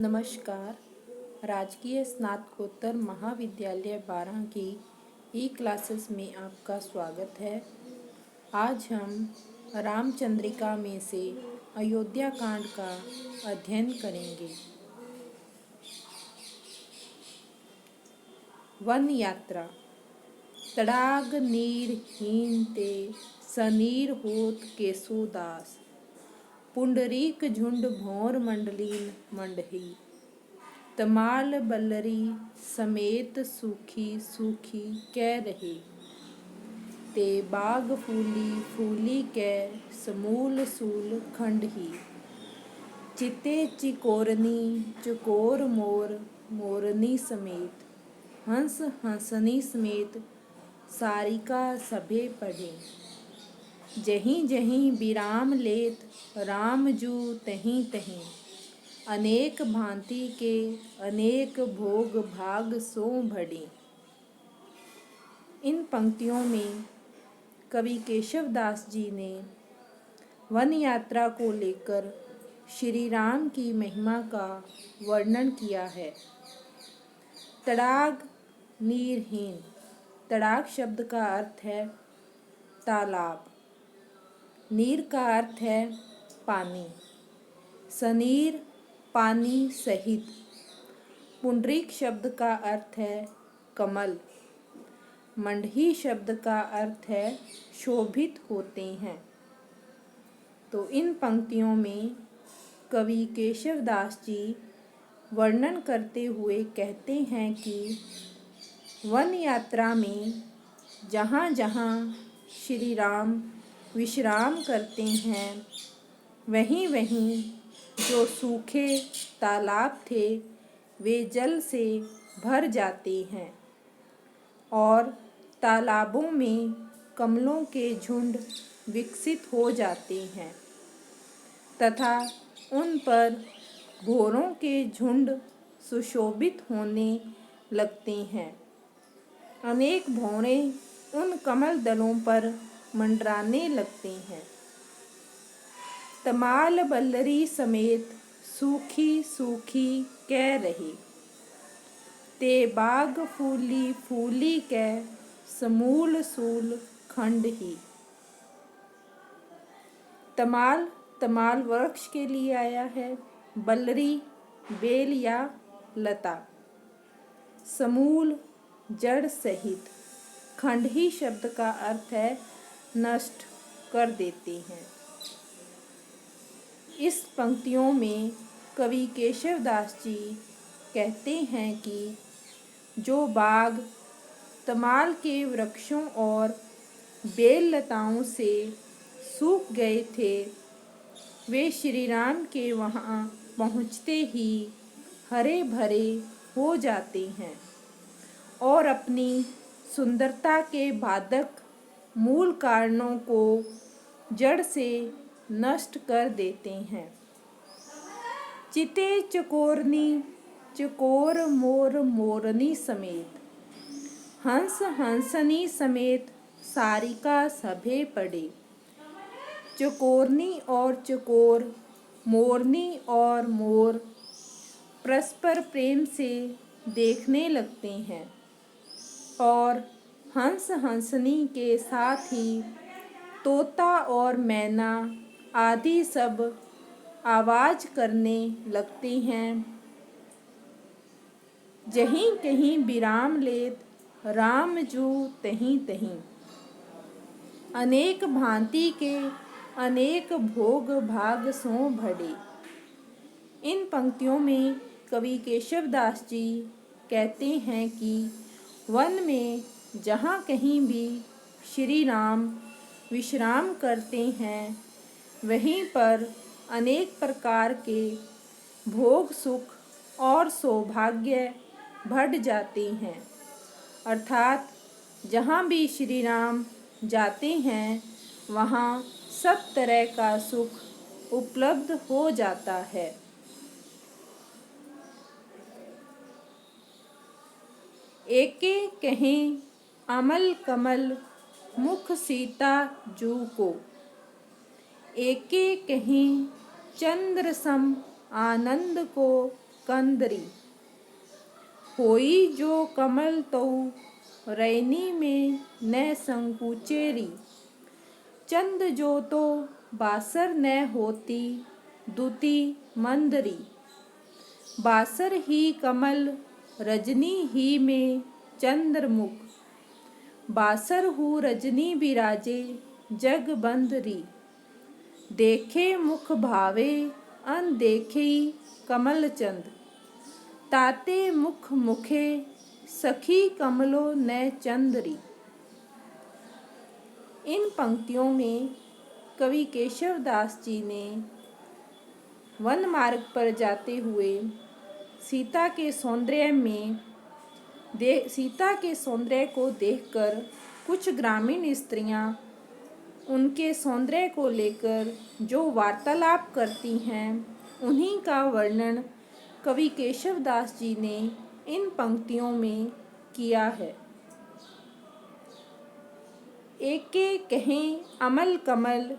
नमस्कार। राजकीय स्नातकोत्तर महाविद्यालय 12 की ई क्लासेस में आपका स्वागत है। आज हम रामचंद्रिका में से अयोध्या कांड का अध्ययन करेंगे। वन यात्रा। तड़ाग नीर हीन ते सनीर होत केशोदास, पुंडरीक झुंड भौर मंडलीन मंडही, तमाल बल्लरी समेत सूखी सूखी कह रहे, ते बाग फूली फूली कै समूल सूल खंडही, चिते चिकोरनी चकोर मोर मोरनी समेत, हंस हंसनी समेत सारिका सभे पढ़े, जहीं जहीं विराम लेत राम जू तहीं तहीं, अनेक भांति के अनेक भोग भाग सो भड़े। इन पंक्तियों में कवि केशवदास जी ने वन यात्रा को लेकर श्री राम की महिमा का वर्णन किया है। तड़ाग नीरहीन। तड़ाग शब्द का अर्थ है तालाब। नीर का अर्थ है पानी। सनीर पानी सहित। पुंडरीक शब्द का अर्थ है कमल। मंडही शब्द का अर्थ है शोभित होते हैं। तो इन पंक्तियों में कवि केशवदास जी वर्णन करते हुए कहते हैं कि वन यात्रा में जहाँ जहाँ श्री राम विश्राम करते हैं, वहीं वहीं जो सूखे तालाब थे वे जल से भर जाते हैं और तालाबों में कमलों के झुंड विकसित हो जाते हैं तथा उन पर भौरों के झुंड सुशोभित होने लगते हैं। अनेक भौरे उन कमल दलों पर मंडराने लगते हैं। तमाल बल्लरी समेत सूखी सूखी कह रहे, ते बाग फूली फूली कै समूल सूल खंड ही। तमाल तमाल वृक्ष के लिए आया है। बल्लरी बेल या लता। समूल जड़ सहित। खंडही शब्द का अर्थ है नष्ट कर देते हैं। इस पंक्तियों में कवि केशवदास जी कहते हैं कि जो बाग तमाल के वृक्षों और बेल लताओं से सूख गए थे, वे श्री राम के वहाँ पहुँचते ही हरे भरे हो जाते हैं और अपनी सुंदरता के बाधक मूल कारणों को जड़ से नष्ट कर देते हैं। चिते चकोरनी चकोर मोर मोरनी समेत, हंस हंसनी समेत सारिका सभे पड़े। चकोरनी और चकोर, मोरनी और मोर परस्पर प्रेम से देखने लगते हैं और हंस हंसनी के साथ ही तोता और मैना आदि सब आवाज करने लगते हैं। जहीं कहीं विराम लेत राम जू तहीं तहीं, अनेक भांति के अनेक भोग भाग सो भड़े। इन पंक्तियों में कवि केशवदास जी कहते हैं कि वन में जहाँ कहीं भी श्री राम विश्राम करते हैं, वहीं पर अनेक प्रकार के भोग सुख और सौभाग्य बढ़ जाते हैं। अर्थात जहाँ भी श्री राम जाते हैं, वहाँ सब तरह का सुख उपलब्ध हो जाता है। एके कहें अमल कमल मुख सीता जू को, एके कहें चंद्र सम आनंद को कंदरी। होई जो कमल तऊ रैनी में न संकुचेरी। चंद जो तो बासर न होती दुती मंदरी। बासर ही कमल रजनी ही में चंद्रमुख। बासर हूँ रजनी बिराजे जग बंदरी। देखे मुख भावे अन देखे कमल चंद। ताते मुख मुखे सखी कमलो न चंदरी। इन पंक्तियों में कवि केशव दास जी ने वन मार्ग पर जाते हुए सीता के सौंदर्य को देखकर कुछ ग्रामीण स्त्रियां उनके सौंदर्य को लेकर जो वार्तालाप करती हैं, उन्हीं का वर्णन कवि केशव दास जी ने इन पंक्तियों में किया है। एके कहें अमल कमल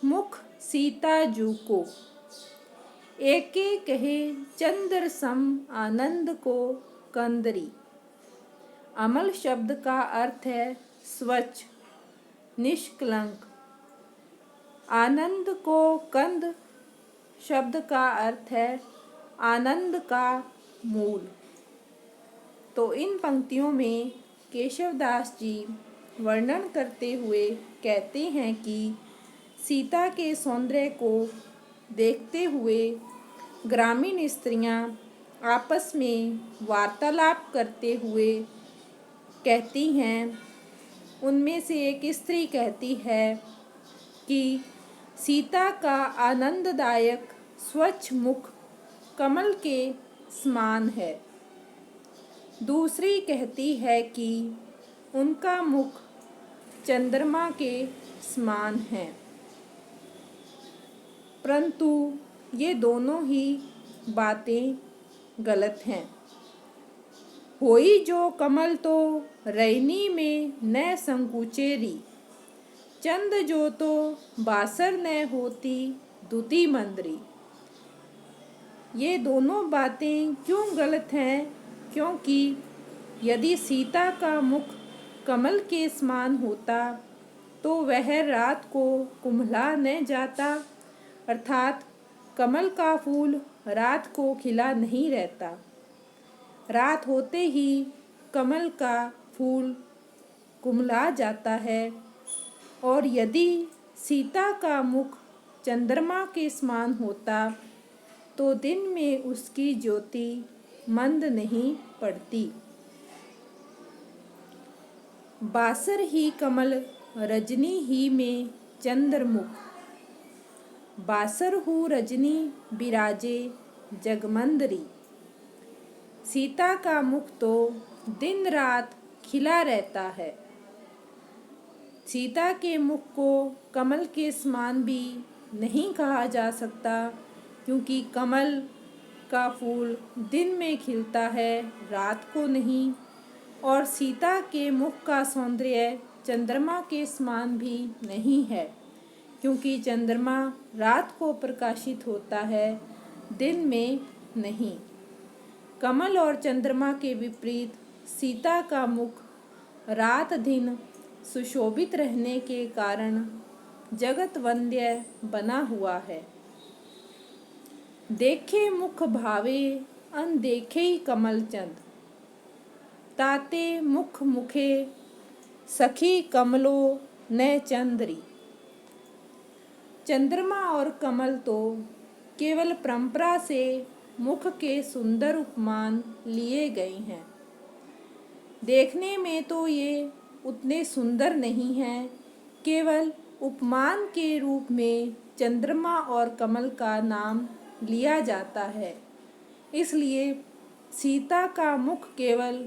मुख सीता जू को। एके कहे चंद्र सम आनंद को कंदरी। अमल शब्द का अर्थ है स्वच्छ, निष्कलंक। आनंद को कंद शब्द का अर्थ है आनंद का मूल। तो इन पंक्तियों में केशव दास जी वर्णन करते हुए कहते हैं कि सीता के सौंदर्य को देखते हुए ग्रामीण स्त्रियां आपस में वार्तालाप करते हुए कहती हैं, उनमें से एक स्त्री कहती है कि सीता का आनंददायक स्वच्छ मुख कमल के समान है। दूसरी कहती है कि उनका मुख चंद्रमा के समान है। परंतु ये दोनों ही बातें गलत हैं। होई जो कमल तो रैनी में न संकुचेरी। चंद जो तो बासर न होती दुती मंदरी। ये दोनों बातें क्यों गलत हैं? क्योंकि यदि सीता का मुख कमल के समान होता तो वह रात को कुम्हला न जाता, अर्थात कमल का फूल रात को खिला नहीं रहता। रात होते ही कमल का फूल कुम्हला जाता है। और यदि सीता का मुख चंद्रमा के समान होता तो दिन में उसकी ज्योति मंद नहीं पड़ती। बासर ही कमल रजनी ही में चंद्रमुख। बासर हूँ रजनी बिराजे जगमंदरी। सीता का मुख तो दिन रात खिला रहता है। सीता के मुख को कमल के समान भी नहीं कहा जा सकता, क्योंकि कमल का फूल दिन में खिलता है, रात को नहीं। और सीता के मुख का सौंदर्य चंद्रमा के समान भी नहीं है, क्योंकि चंद्रमा रात को प्रकाशित होता है, दिन में नहीं। कमल और चंद्रमा के विपरीत सीता का मुख रात दिन सुशोभित रहने के कारण जगत वंद्य बना हुआ है। देखे मुख भावे अन देखे कमल चंद। ताते मुख मुखे सखी कमलो न चंद्री। चंद्रमा और कमल तो केवल परंपरा से मुख के सुंदर उपमान लिए गए हैं। देखने में तो ये उतने सुंदर नहीं हैं, केवल उपमान के रूप में चंद्रमा और कमल का नाम लिया जाता है। इसलिए सीता का मुख केवल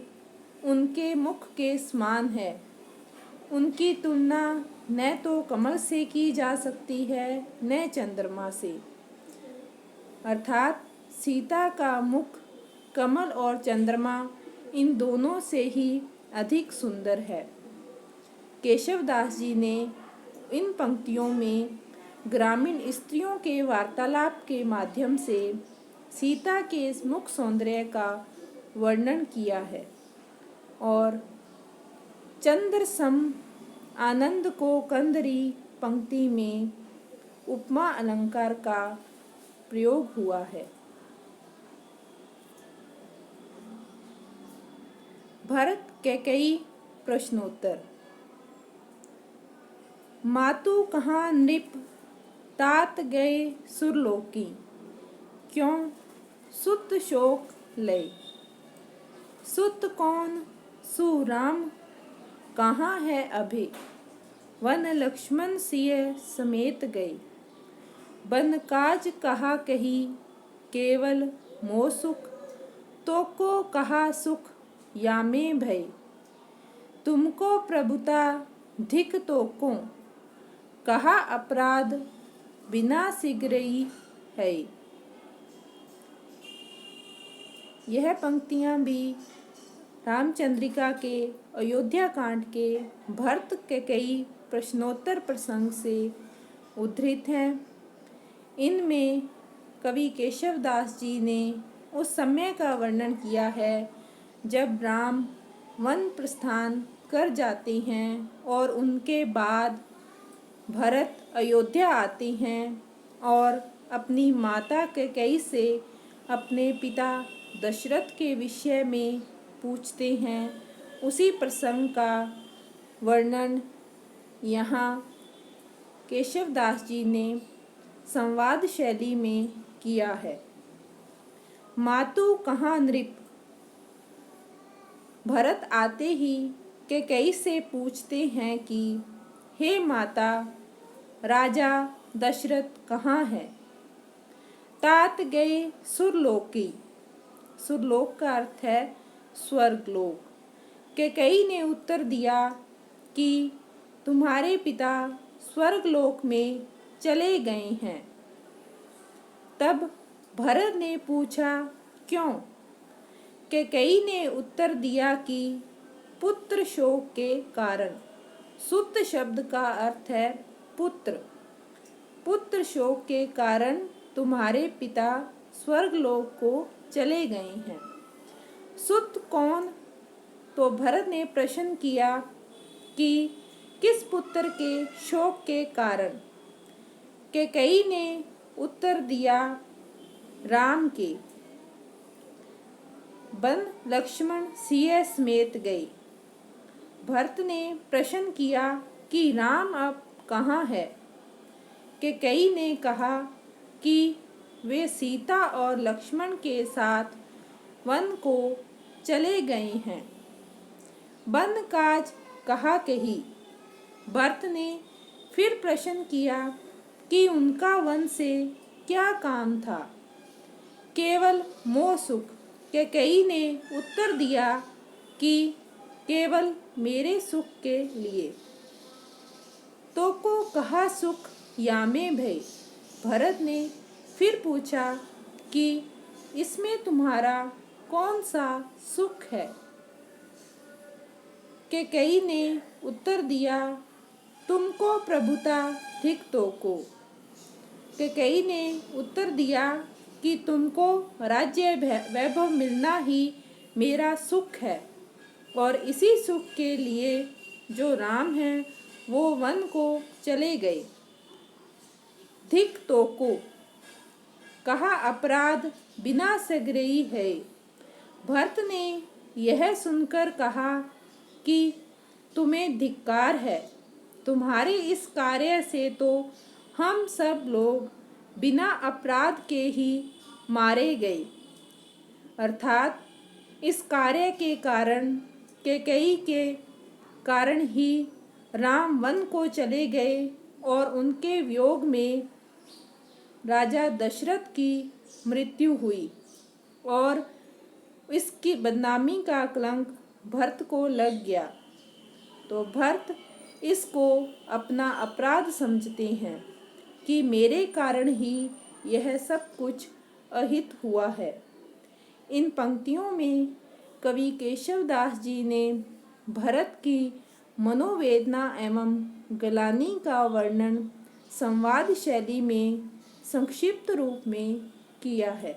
उनके मुख के समान है। उनकी तुलना न तो कमल से की जा सकती है न चंद्रमा से। अर्थात सीता का मुख कमल और चंद्रमा इन दोनों से ही अधिक सुंदर है। केशव दास जी ने इन पंक्तियों में ग्रामीण स्त्रियों के वार्तालाप के माध्यम से सीता के इस मुख सौंदर्य का वर्णन किया है और चंद्र सम आनंद को कंदरी पंक्ति में उपमा अलंकार का प्रयोग हुआ है। भरत कैकेयी प्रश्नोत्तर। मातु कहाँ नृप तात गए सुरलोकी, क्यों सुत शोक लय। सुत कौन सुराम कहाँ है अभी, वन लक्ष्मण सिय समेत गए। बन काज कहा कही केवल मोह सुख, तो को कहा सुख यामे भय। तुमको प्रभुता धिक तो को, कहा अपराध बिना शीघ्रई है। यह पंक्तियां भी रामचंद्रिका के अयोध्या कांड के भरत कैकेयी प्रश्नोत्तर प्रसंग से उद्धृत हैं। इनमें कवि केशवदास जी ने उस समय का वर्णन किया है जब राम वन प्रस्थान कर जाते हैं और उनके बाद भरत अयोध्या आते हैं और अपनी माता कैकेयी से अपने पिता दशरथ के विषय में पूछते हैं। उसी प्रसंग का वर्णन यहाँ केशवदास जी ने संवाद शैली में किया है। मातु कहाँ नृप। भरत आते ही कैकेयी से पूछते हैं कि हे माता, राजा दशरथ कहाँ है। तात गए सुरलोकी। सुरलोक का अर्थ है स्वर्गलोक। कैकेयी ने उत्तर दिया कि तुम्हारे पिता स्वर्गलोक में चले गए हैं। तब भरत ने पूछा क्यों। कैकेयी ने उत्तर दिया कि पुत्र शोक के कारण। सुत शब्द का अर्थ है पुत्र। पुत्र शोक के कारण तुम्हारे पिता स्वर्गलोक को चले गए हैं। सुत कौन। तो भरत ने प्रश्न किया कि किस पुत्र के शोक के कारण। कैकेयी ने उत्तर दिया राम के। बन लक्ष्मण सिय समेत गए। भरत ने प्रश्न किया कि राम अब कहाँ है। कैकेयी ने कहा कि वे सीता और लक्ष्मण के साथ वन को चले गए हैं। बन काज कहा कही। भरत ने फिर प्रश्न किया कि उनका वन से क्या काम था। केवल मोह सुख। कैकेयी ने उत्तर दिया कि केवल मेरे सुख के लिए। तो को कहा सुख यामे भय। भरत ने फिर पूछा कि इसमें तुम्हारा कौन सा सुख है। कैकेयी ने उत्तर दिया तुमको प्रभुता धिक तो को। कैकेयी ने उत्तर दिया कि तुमको राज्य वैभव मिलना ही मेरा सुख है और इसी सुख के लिए जो राम हैं वो वन को चले गए। धिक तो को कहा अपराध बिना सग्रही है। भरत ने यह सुनकर कहा कि तुम्हें धिक्कार है। तुम्हारे इस कार्य से तो हम सब लोग बिना अपराध के ही मारे गए। अर्थात इस कार्य के कारण कैकेयी के कारण ही राम वन को चले गए और उनके वियोग में राजा दशरथ की मृत्यु हुई और इसकी बदनामी का कलंक भरत को लग गया। तो भरत इसको अपना अपराध समझते हैं कि मेरे कारण ही यह सब कुछ अहित हुआ है। इन पंक्तियों में कवि केशवदास जी ने भरत की मनोवेदना एवं गलानी का वर्णन संवाद शैली में संक्षिप्त रूप में किया है।